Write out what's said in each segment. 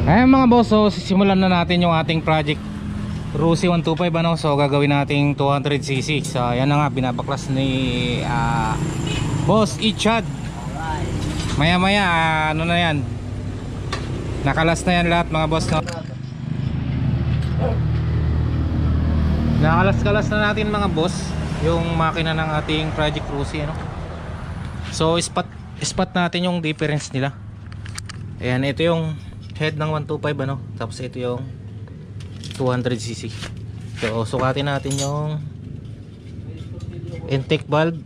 Ayan mga boss, so sisimulan na natin yung ating project Rusi 125 ano. So gagawin nating 200cc. So ayan na nga, binabaklas ni Boss Ichad. Maya maya ano na yan, nakalas na yan lahat mga boss, no? Nakalas-kalas na natin mga boss yung makina ng ating project Rusi ano. So spot natin yung difference nila. Ayan, ito yung head ng 125 ano, tapos ito yung 200cc. So sukatin natin yung intake valve.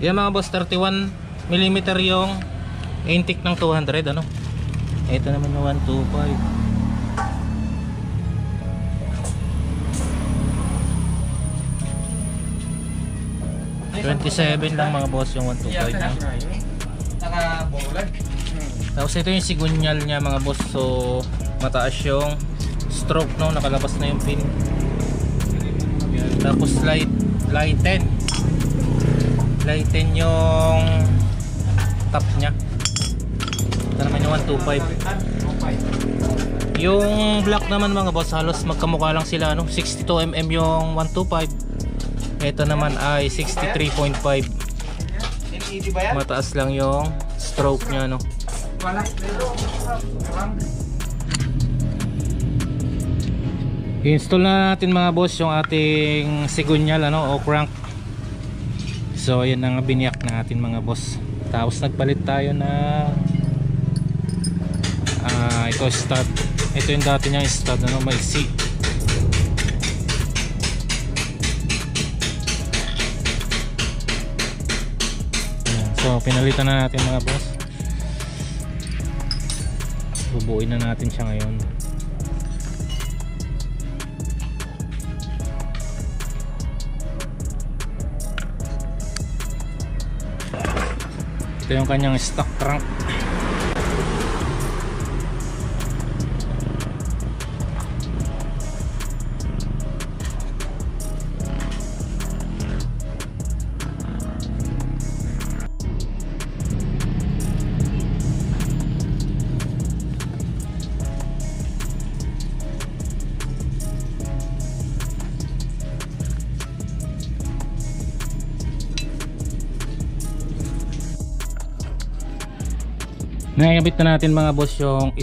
Yan mga boss, 31mm yung intake ng 200 ano. Ito naman yung 125. 27 lang mga boss yung 125 na. Tapos ito yung sigunyal niya mga boss. So mataas yung stroke, no, nakalabas na yung pin. Tapos lighten yung top nya. Ito naman yung 125. Yung black naman mga boss, halos magkamukha lang sila no. 62mm yung 125. Ito naman ay 63.5. Mataas lang yung stroke nya no. I-install na natin mga boss yung ating sigunyal ano, o crank. So ayan ang biniyak natin mga boss. Tapos nagpalit tayo na ito stud. Ito yung dati niyang stud ano, maiksi. So pinalitan na natin mga boss. Bubuuin na natin siya ngayon. Ito yung kanyang stock crank. Nakikabit na natin mga boss yung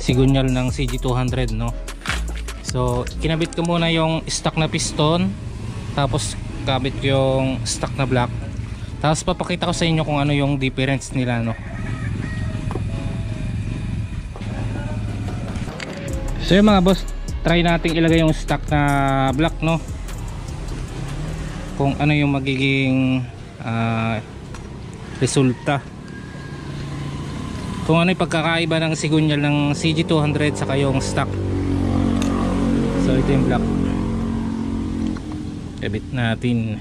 sigunyal ng CG200 no. So kinabit ko muna yung stock na piston, tapos kabit yung stock na block, tapos papakita ko sa inyo kung ano yung difference nila no. So yung mga boss, try nating ilagay yung stock na block no, kung ano yung magiging resulta, kung ano yung pagkakaiba ng sigunyal ng CG200 saka yung stock. So ito yung block, kabit natin.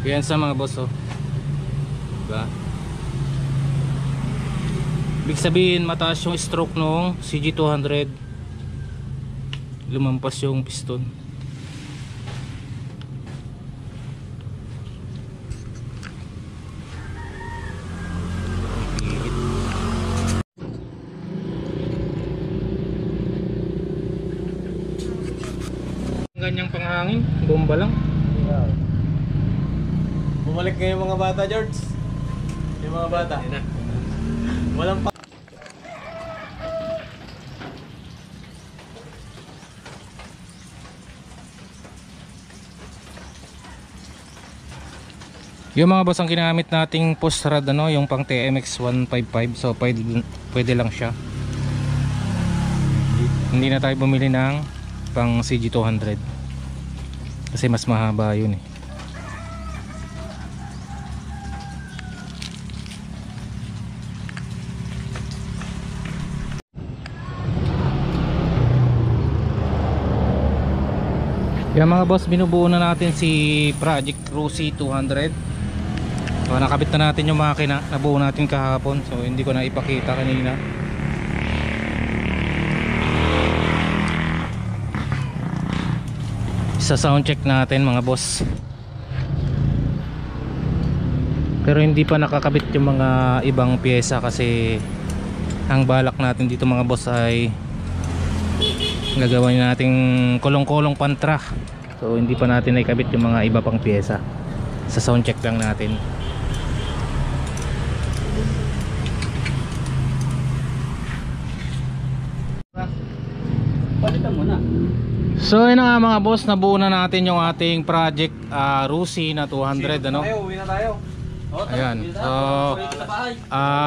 Yan sa mga boss oh. Diba? Ibig sabihin mataas yung stroke nung CG200, lumampas yung piston. Ganyang panghangin, bomba lang. Bumalik ngayon mga bata, George. Yung mga bata. Walang pa. Yung mga boss, ang ginamit nating post rod ano, yung pang TMX 155. So pwede lang siya. Hindi na tayo bumili ng pang CG200 kasi mas mahaba yun eh. Ayan mga boss, binubuo na natin si Project Rusi 200. So nakabit na natin yung makina, nabuo natin kahapon. So hindi ko na ipakita kanina. Sa sound check natin mga boss. Pero hindi pa nakakabit yung mga ibang pyesa kasi ang balak natin dito mga boss ay gagawin nating kulong-kulong pantra. So hindi pa natin naikabit yung mga iba pang pyesa. Sa sound check lang natin. Palitan mo na. So yun na nga mga boss, nabuo na natin yung ating project Rusi na 200 ano. Uwi na tayo. Ayan. So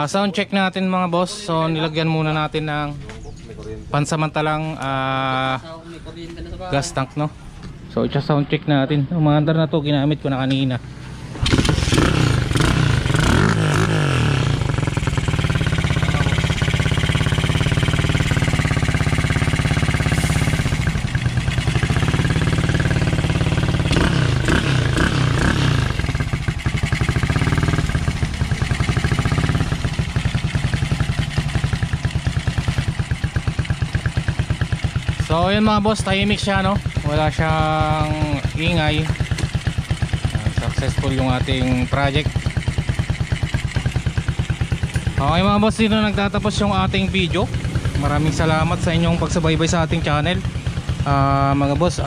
sound check natin mga boss. So nilagyan muna natin ng pansamantalang gas tank no. So sound check natin. Ang mga andar na to ginamit ko na kanina. So yun mga boss, tahimik siya no. Wala siyang ingay. Successful yung ating project. Okay mga boss, dito nagtatapos yung ating video. Maraming salamat sa inyong pagsubaybay sa ating channel. Mga boss,